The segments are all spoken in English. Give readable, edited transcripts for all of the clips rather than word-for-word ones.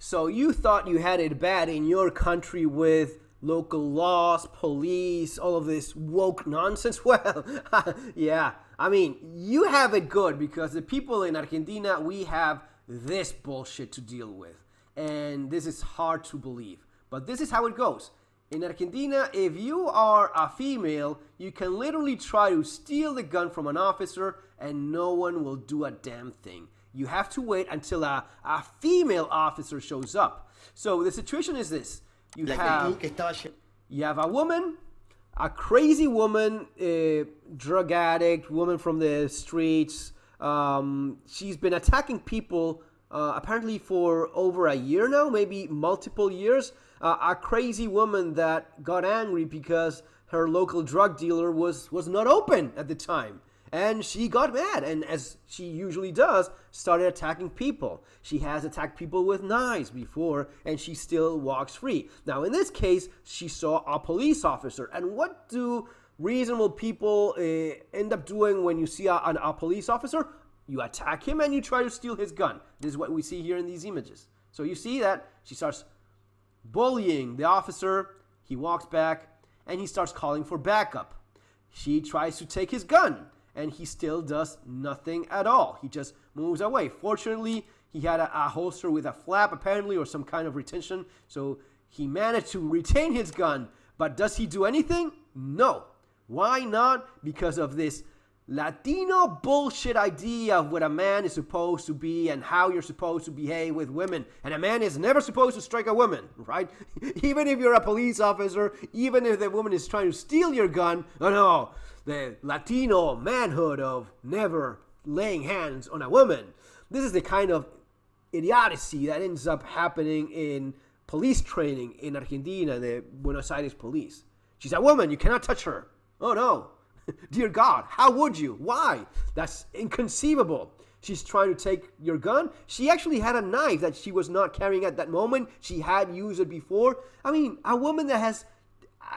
So you thought you had it bad in your country with local laws, police, all of this woke nonsense? Well, yeah. I mean, you have it good because the people in Argentina, we have this bullshit to deal with. And this is hard to believe. But this is how it goes. In Argentina, if you are a female, you can literally try to steal the gun from an officer and no one will do a damn thing. You have to wait until a female officer shows up. So the situation is this. You have a woman, a crazy woman, drug addict, woman from the streets. She's been attacking people apparently for over a year now, maybe multiple years. A crazy woman that got angry because her local drug dealer was not open at the time. And she got mad, and as she usually does, started attacking people. She has attacked people with knives before, and she still walks free. Now, in this case, she saw a police officer. And what do reasonable people end up doing when you see a police officer? You attack him and you try to steal his gun. This is what we see here in these images. So you see that she starts bullying the officer. He walks back, and he starts calling for backup. She tries to take his gun. And he still does nothing at all. He just moves away. Fortunately, he had a holster with a flap, apparently, or some kind of retention. So he managed to retain his gun. But does he do anything? No. Why not? Because of this Latino bullshit idea of what a man is supposed to be and how you're supposed to behave with women. And a man is never supposed to strike a woman, right? Even if you're a police officer, even if the woman is trying to steal your gun, oh no. The Latino manhood of never laying hands on a woman. This is the kind of idiocy that ends up happening in police training in Argentina, the Buenos Aires police. She's a woman, you cannot touch her. Oh no. Dear God, how would you? Why? That's inconceivable. She's trying to take your gun. She actually had a knife that she was not carrying at that moment. She had used it before. I mean, a woman that has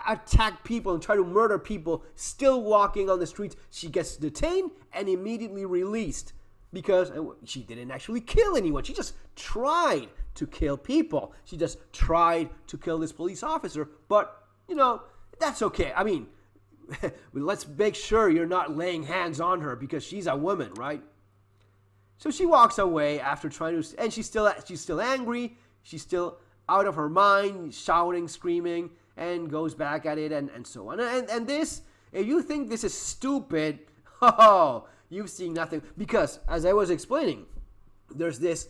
attack people and try to murder people, still walking on the streets, she gets detained and immediately released because she didn't actually kill anyone. She just tried to kill people. She just tried to kill this police officer. But, you know, that's okay. I mean, let's make sure you're not laying hands on her because she's a woman, right? So she walks away after trying to, and she's still angry. She's still out of her mind, shouting, screaming, and goes back at it and so on. And this, if you think this is stupid, oh, you've seen nothing. Because, as I was explaining, there's this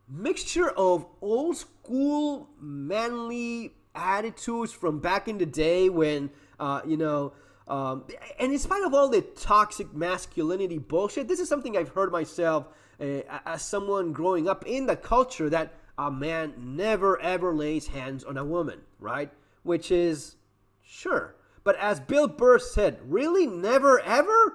mixture of old school manly attitudes from back in the day when, and in spite of all the toxic masculinity bullshit, this is something I've heard myself as someone growing up in the culture that a man never ever lays hands on a woman, right? Which is, sure. But as Bill Burr said, really never ever?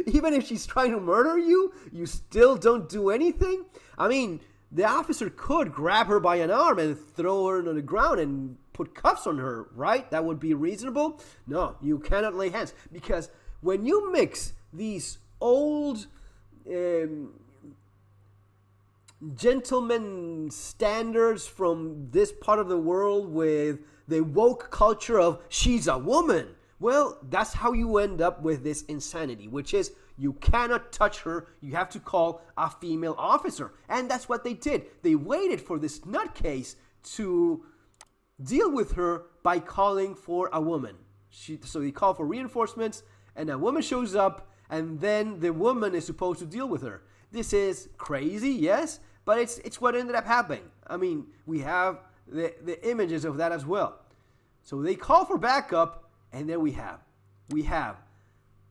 Even if she's trying to murder you, you still don't do anything? I mean, the officer could grab her by an arm and throw her on the ground and put cuffs on her, right? That would be reasonable. No, you cannot lay hands. Because when you mix these old gentleman standards from this part of the world with the woke culture of she's a woman, well, that's how you end up with this insanity, which is you cannot touch her. You have to call a female officer. And that's what they did. They waited for this nutcase to deal with her by calling for a woman. So they call for reinforcements, and a woman shows up, and then the woman is supposed to deal with her. This is crazy, yes, but it's what ended up happening. I mean, we have the images of that as well. So they call for backup, and then we have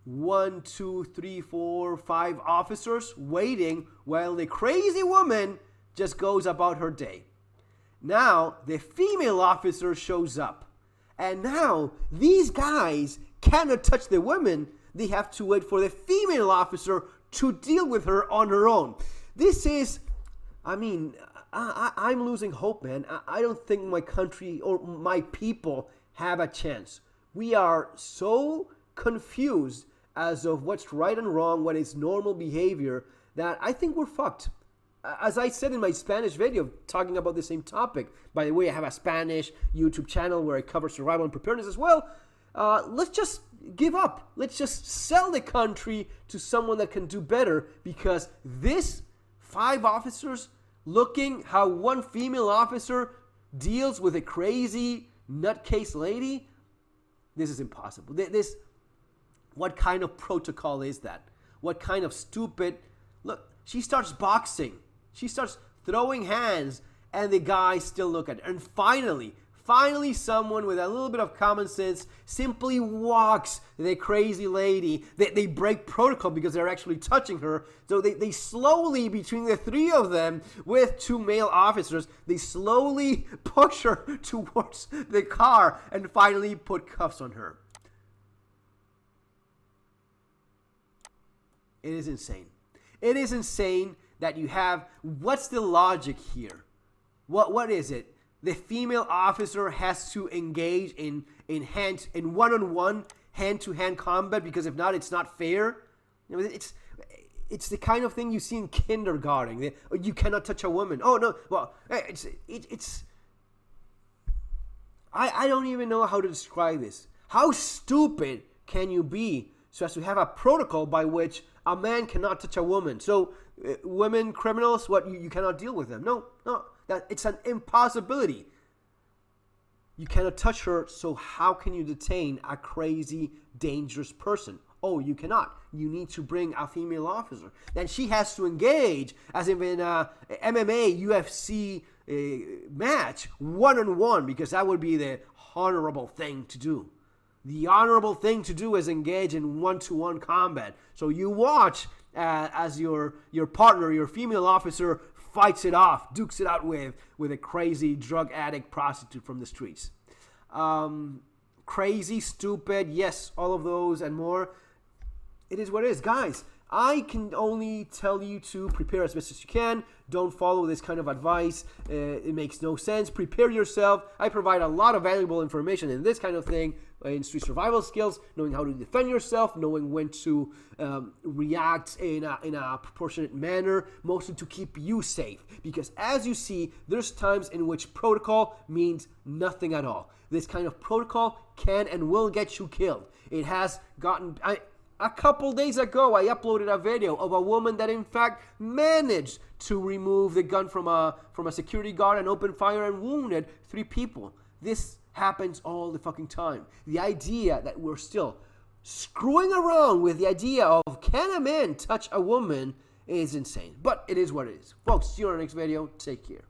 1, 2, 3, 4, 5 officers waiting while the crazy woman just goes about her day. Now, the female officer shows up. And now, these guys cannot touch the women. They have to wait for the female officer to deal with her on her own. This is, I mean, I'm losing hope, man. I don't think my country or my people have a chance. We are so confused as of what's right and wrong, what is normal behavior, that I think we're fucked. as I said in my Spanish video talking about the same topic, by the way, I have a Spanish YouTube channel where I cover survival and preparedness as well. Let's just give up. Let's just sell the country to someone that can do better, because this 5 officers looking how one female officer deals with a crazy nutcase lady, this is impossible. What kind of protocol is that? What kind of stupid... Look, she starts boxing. She starts throwing hands, and the guys still look at her. And finally, someone with a little bit of common sense simply walks the crazy lady. They break protocol because they're actually touching her. So they slowly, between the 3 of them with 2 male officers, they slowly push her towards the car and finally put cuffs on her. It is insane. It is insane that you have... What's the logic here? What is it? The female officer has to engage in one-on-one, hand-to-hand combat, because if not, it's not fair. It's the kind of thing you see in kindergarten. You cannot touch a woman. Oh no, well, I don't even know how to describe this. How stupid can you be so as to have a protocol by which a man cannot touch a woman? So women criminals, you cannot deal with them? No. It's an impossibility. You cannot touch her, so how can you detain a crazy, dangerous person? Oh, you cannot. You need to bring a female officer. Then she has to engage, as in a MMA, UFC match, one-on-one, because that would be the honorable thing to do. The honorable thing to do is engage in one-to-one combat. So you watch as your partner, your female officer, fights it off, dukes it out with a crazy drug addict prostitute from the streets. Crazy, stupid, yes, all of those and more. It is what it is. Guys, I can only tell you to prepare as best as you can. Don't follow this kind of advice. It makes no sense. Prepare yourself. I provide a lot of valuable information in this kind of thing, in street survival skills, knowing how to defend yourself, knowing when to react in a proportionate manner, mostly to keep you safe. Because as you see, there's times in which protocol means nothing at all. This kind of protocol can and will get you killed. It has gotten... A couple days ago, I uploaded a video of a woman that in fact managed to remove the gun from a security guard and open fire and wounded 3 people. This happens all the fucking time. The idea that we're still screwing around with the idea of can a man touch a woman is insane. But it is what it is. Folks, see you on the next video. Take care.